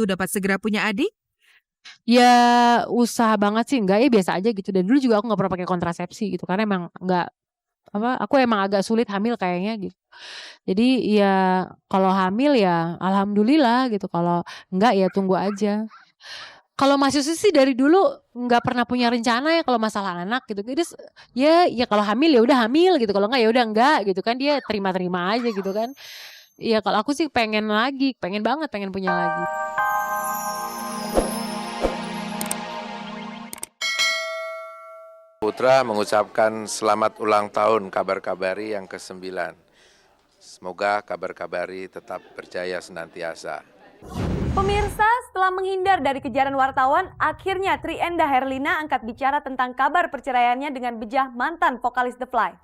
itu dapat segera punya adik? Ya usaha banget sih enggak ya, biasa aja gitu. Dan dulu juga aku nggak pernah pakai kontrasepsi gitu karena emang nggak aku emang agak sulit hamil kayaknya gitu. Jadi ya kalau hamil ya alhamdulillah gitu, kalau enggak ya tunggu aja. Kalau Mas Yusuf sih dari dulu nggak pernah punya rencana ya kalau masalah anak gitu. Jadi ya kalau hamil ya udah hamil gitu, kalau enggak ya udah enggak gitu kan, dia terima-terima aja gitu kan. Iya kalau aku sih pengen lagi, pengen banget pengen punya lagi. Putra mengucapkan selamat ulang tahun Kabar Kabari yang ke-9. Semoga Kabar Kabari tetap berjaya senantiasa. Pemirsa, setelah menghindar dari kejaran wartawan, akhirnya Trienda Herlina angkat bicara tentang kabar perceraiannya dengan bejah mantan vokalis The Fly.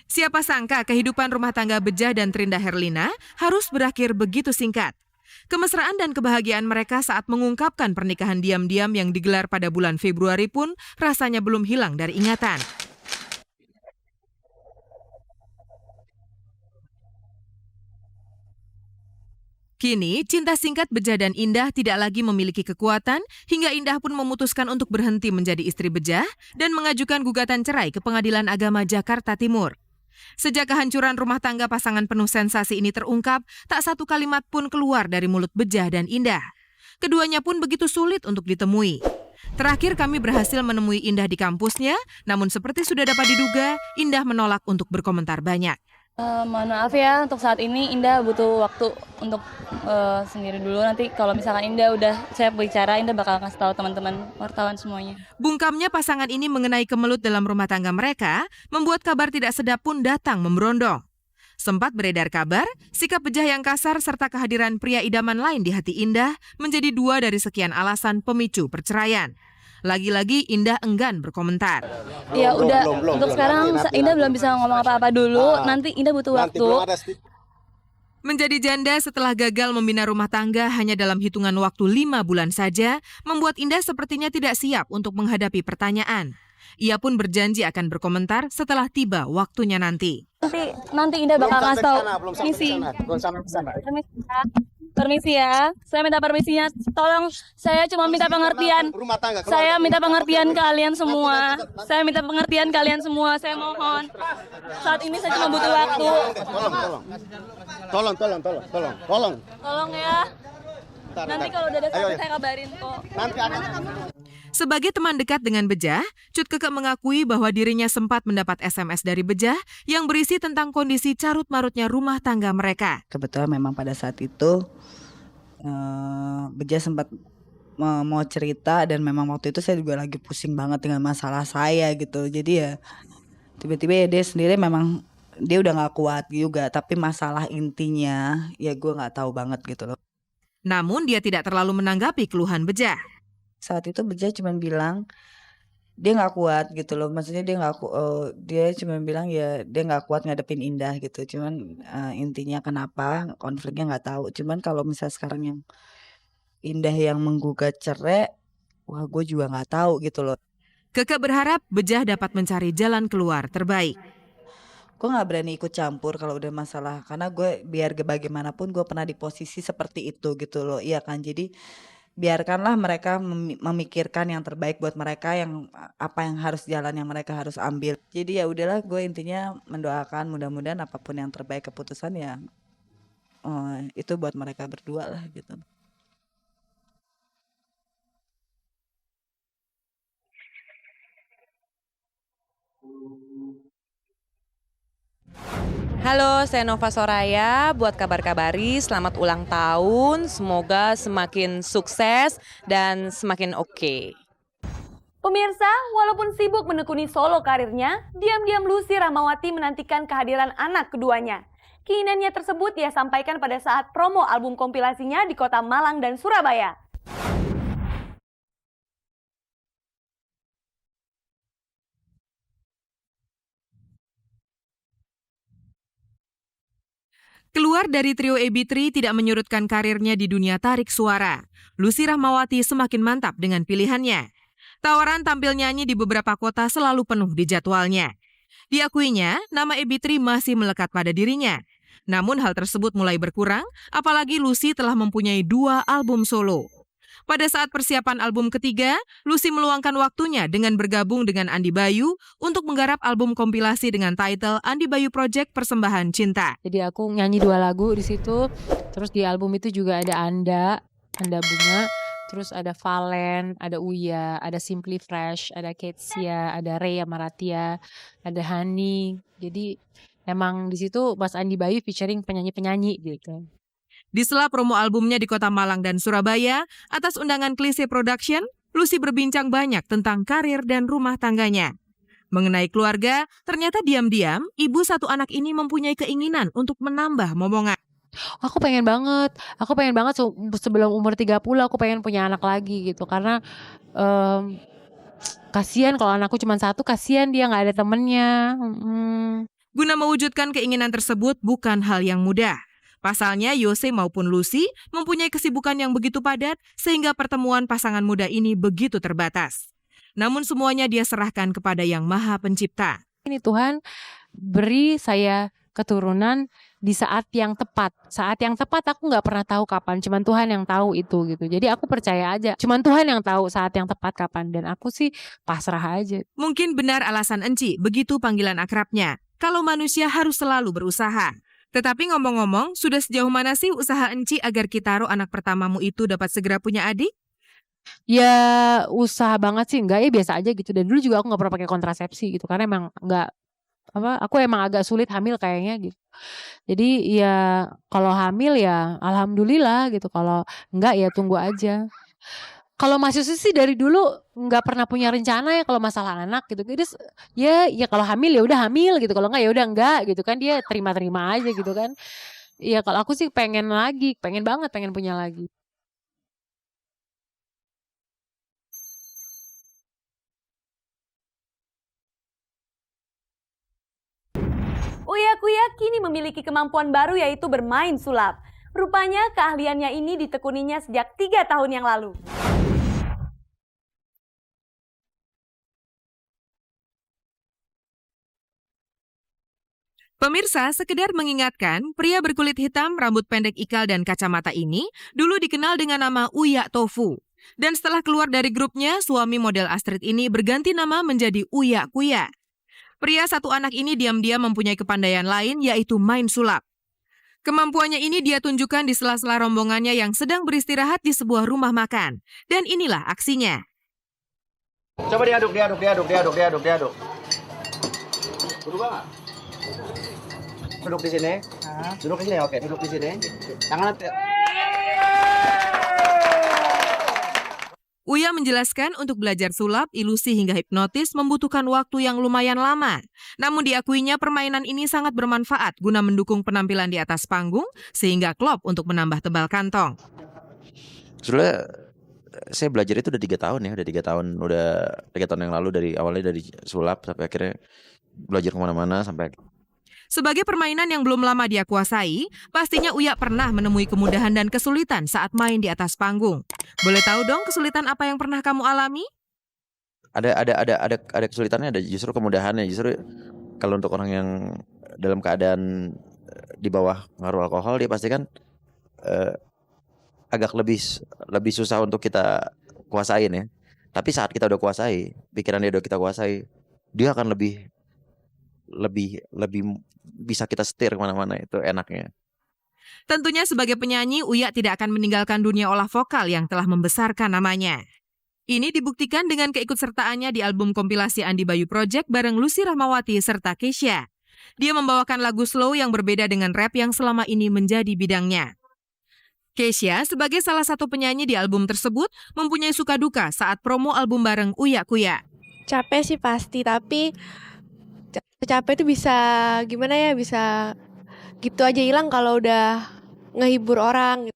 Siapa sangka kehidupan rumah tangga Bejah dan Trinda Herlina harus berakhir begitu singkat. Kemesraan dan kebahagiaan mereka saat mengungkapkan pernikahan diam-diam yang digelar pada bulan Februari pun rasanya belum hilang dari ingatan. Kini, cinta singkat Bejah dan Indah tidak lagi memiliki kekuatan hingga Indah pun memutuskan untuk berhenti menjadi istri Bejah dan mengajukan gugatan cerai ke Pengadilan Agama Jakarta Timur. Sejak kehancuran rumah tangga pasangan penuh sensasi ini terungkap, tak satu kalimat pun keluar dari mulut Bejah dan Indah. Keduanya pun begitu sulit untuk ditemui. Terakhir kami berhasil menemui Indah di kampusnya, namun seperti sudah dapat diduga, Indah menolak untuk berkomentar banyak. Mohon maaf ya, untuk saat ini Indah butuh waktu untuk sendiri dulu. Nanti kalau misalkan Indah udah saya bicara, Indah bakal kasih tahu teman-teman wartawan semuanya. Bungkamnya pasangan ini mengenai kemelut dalam rumah tangga mereka, membuat kabar tidak sedap pun datang memberondong. Sempat beredar kabar, sikap Bejah yang kasar serta kehadiran pria idaman lain di hati Indah menjadi dua dari sekian alasan pemicu perceraian. Lagi-lagi Indah enggan berkomentar. Ya udah, untuk sekarang Indah belum bisa ngomong apa-apa dulu. Nanti Indah butuh waktu. Menjadi janda setelah gagal membina rumah tangga hanya dalam hitungan waktu 5 bulan saja, membuat Indah sepertinya tidak siap untuk menghadapi pertanyaan. Ia pun berjanji akan berkomentar setelah tiba waktunya nanti. Nanti Indah bakal ngasih tahu. Permisi ya, saya minta permisinya. Tolong, saya cuma minta pengertian. Saya minta pengertian kalian semua. Saya minta pengertian kalian semua. Saya mohon. Saat ini saya cuma butuh waktu. Tolong ya. Nanti kalau udah ada sesuatu saya kabarin kok. Sebagai teman dekat dengan Bejah, Cut Keke mengakui bahwa dirinya sempat mendapat SMS dari Bejah yang berisi tentang kondisi carut-marutnya rumah tangga mereka. Kebetulan memang pada saat itu Bejah sempat mau cerita, dan memang waktu itu saya juga lagi pusing banget dengan masalah saya gitu. Jadi ya tiba-tiba ya dia sendiri memang dia udah gak kuat juga, tapi masalah intinya ya gue gak tahu banget gitu loh. Namun dia tidak terlalu menanggapi keluhan Bejah. Saat itu Bejah cuma bilang dia nggak kuat gitu loh, maksudnya dia cuma bilang ya dia nggak kuat ngadepin Indah gitu. Cuman intinya kenapa konfliknya nggak tahu. Cuman kalau misalnya sekarang yang Indah yang menggugat cerai, wah gue juga nggak tahu gitu loh. Keke berharap Bejah dapat mencari jalan keluar terbaik. Gue nggak berani ikut campur kalau udah masalah, karena gue biar bagaimanapun gue pernah di posisi seperti itu gitu loh, iya kan. Jadi biarkanlah mereka memikirkan yang terbaik buat mereka, yang apa yang harus jalan yang mereka harus ambil. Jadi ya udahlah, gue intinya mendoakan mudah-mudahan apapun yang terbaik keputusan ya itu buat mereka berdua lah gitu. Halo, saya Nova Soraya. Buat Kabar Kabari, selamat ulang tahun. Semoga semakin sukses dan semakin oke. Pemirsa, walaupun sibuk menekuni solo karirnya, diam-diam Lucy Rahmawati menantikan kehadiran anak keduanya. Keinginannya tersebut ia sampaikan pada saat promo album kompilasinya di kota Malang dan Surabaya. Keluar dari trio AB3 tidak menyurutkan karirnya di dunia tarik suara. Lucy Rahmawati semakin mantap dengan pilihannya. Tawaran tampil nyanyi di beberapa kota selalu penuh di jadwalnya. Diakuinya, nama AB3 masih melekat pada dirinya. Namun hal tersebut mulai berkurang, apalagi Lucy telah mempunyai 2 album solo. Pada saat persiapan album ketiga, Lucy meluangkan waktunya dengan bergabung dengan Andi Bayu untuk menggarap album kompilasi dengan title Andi Bayu Project Persembahan Cinta. Jadi aku nyanyi 2 lagu di situ. Terus di album itu juga ada Anda Bunga, terus ada Valen, ada Uya, ada Simply Fresh, ada Ketsia, ada Rea Maratia, ada Hani. Jadi emang di situ Mas Andi Bayu featuring penyanyi-penyanyi gitu. Di sela promo albumnya di kota Malang dan Surabaya, atas undangan Klise Production, Lucy berbincang banyak tentang karir dan rumah tangganya. Mengenai keluarga, ternyata diam-diam ibu 1 anak ini mempunyai keinginan untuk menambah momongan. Aku pengen banget sebelum umur 30 aku pengen punya anak lagi gitu. Karena kasihan kalau anakku cuma 1, kasihan dia gak ada temennya. Guna mewujudkan keinginan tersebut bukan hal yang mudah. Pasalnya, Yose maupun Lucy mempunyai kesibukan yang begitu padat sehingga pertemuan pasangan muda ini begitu terbatas. Namun semuanya dia serahkan kepada Yang Maha Pencipta. Ini Tuhan beri saya keturunan di saat yang tepat. Saat yang tepat aku gak pernah tahu kapan, cuman Tuhan yang tahu itu gitu. Jadi aku percaya aja, cuman Tuhan yang tahu saat yang tepat kapan, dan aku sih pasrah aja. Mungkin benar alasan Enci, begitu panggilan akrabnya, kalau manusia harus selalu berusaha. Tetapi ngomong-ngomong, sudah sejauh mana sih usaha Enci agar Kitaro anak pertamamu itu dapat segera punya adik? Ya usaha banget sih enggak, ya biasa aja gitu. Dan dulu juga aku gak pernah pakai kontrasepsi gitu, karena emang aku emang agak sulit hamil kayaknya gitu. Jadi ya kalau hamil ya alhamdulillah gitu, kalau enggak ya tunggu aja. Kalau Mas Yusuf sih dari dulu nggak pernah punya rencana ya kalau masalah anak gitu. Jadi ya kalau hamil ya udah hamil gitu. Kalau enggak ya udah enggak gitu kan, dia terima-terima aja gitu kan. Iya kalau aku sih pengen banget pengen punya lagi. Uya Kuya kini memiliki kemampuan baru yaitu bermain sulap. Rupanya keahliannya ini ditekuninya sejak 3 tahun yang lalu. Pemirsa, sekedar mengingatkan, pria berkulit hitam, rambut pendek ikal dan kacamata ini dulu dikenal dengan nama Uya Tofu. Dan setelah keluar dari grupnya, suami model Astrid ini berganti nama menjadi Uya Kuya. Pria 1 anak ini diam-diam mempunyai kepandaian lain, yaitu main sulap. Kemampuannya ini dia tunjukkan di sela-sela rombongannya yang sedang beristirahat di sebuah rumah makan. Dan inilah aksinya. Coba diaduk. Duduk nggak? Duduk di sini. Duduk di sini, oke. Duduk di sini. Tangan. Uya menjelaskan untuk belajar sulap, ilusi hingga hipnotis membutuhkan waktu yang lumayan lama. Namun diakuinya permainan ini sangat bermanfaat guna mendukung penampilan di atas panggung sehingga klop untuk menambah tebal kantong. Sebenarnya saya belajar itu udah 3 tahun ya, udah 3 tahun yang lalu, dari awalnya dari sulap sampai akhirnya belajar kemana-mana sampai. Sebagai permainan yang belum lama dia kuasai, pastinya Uya pernah menemui kemudahan dan kesulitan saat main di atas panggung. Boleh tahu dong kesulitan apa yang pernah kamu alami? Ada kesulitannya, ada justru kemudahannya. Justru kalau untuk orang yang dalam keadaan di bawah pengaruh alkohol, dia pasti kan agak lebih susah untuk kita kuasain ya. Tapi saat kita udah kuasai, pikiran dia udah kita kuasai, dia akan lebih bisa kita setir kemana-mana, itu enaknya. Tentunya sebagai penyanyi, Uya tidak akan meninggalkan dunia olah vokal yang telah membesarkan namanya. Ini dibuktikan dengan keikutsertaannya di album kompilasi Andi Bayu Project bareng Lucy Rahmawati serta Kesha. Dia membawakan lagu slow yang berbeda dengan rap yang selama ini menjadi bidangnya. Kesha sebagai salah satu penyanyi di album tersebut mempunyai suka duka saat promo album bareng Uya Kuya. Capek sih pasti, tapi capek itu bisa gimana ya, bisa gitu aja hilang kalau udah ngehibur orang.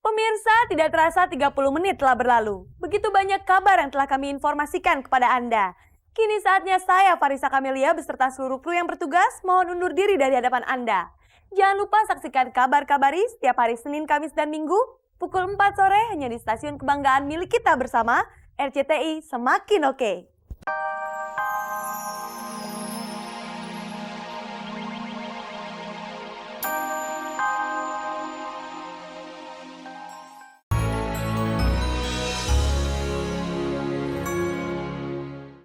Pemirsa, tidak terasa 30 menit telah berlalu. Begitu banyak kabar yang telah kami informasikan kepada Anda. Kini saatnya saya, Farisa Kamelia, beserta seluruh kru yang bertugas, mohon undur diri dari hadapan Anda. Jangan lupa saksikan Kabar Kabari setiap hari Senin, Kamis, dan Minggu, pukul 4 sore hanya di stasiun kebanggaan milik kita bersama, RCTI Semakin Oke.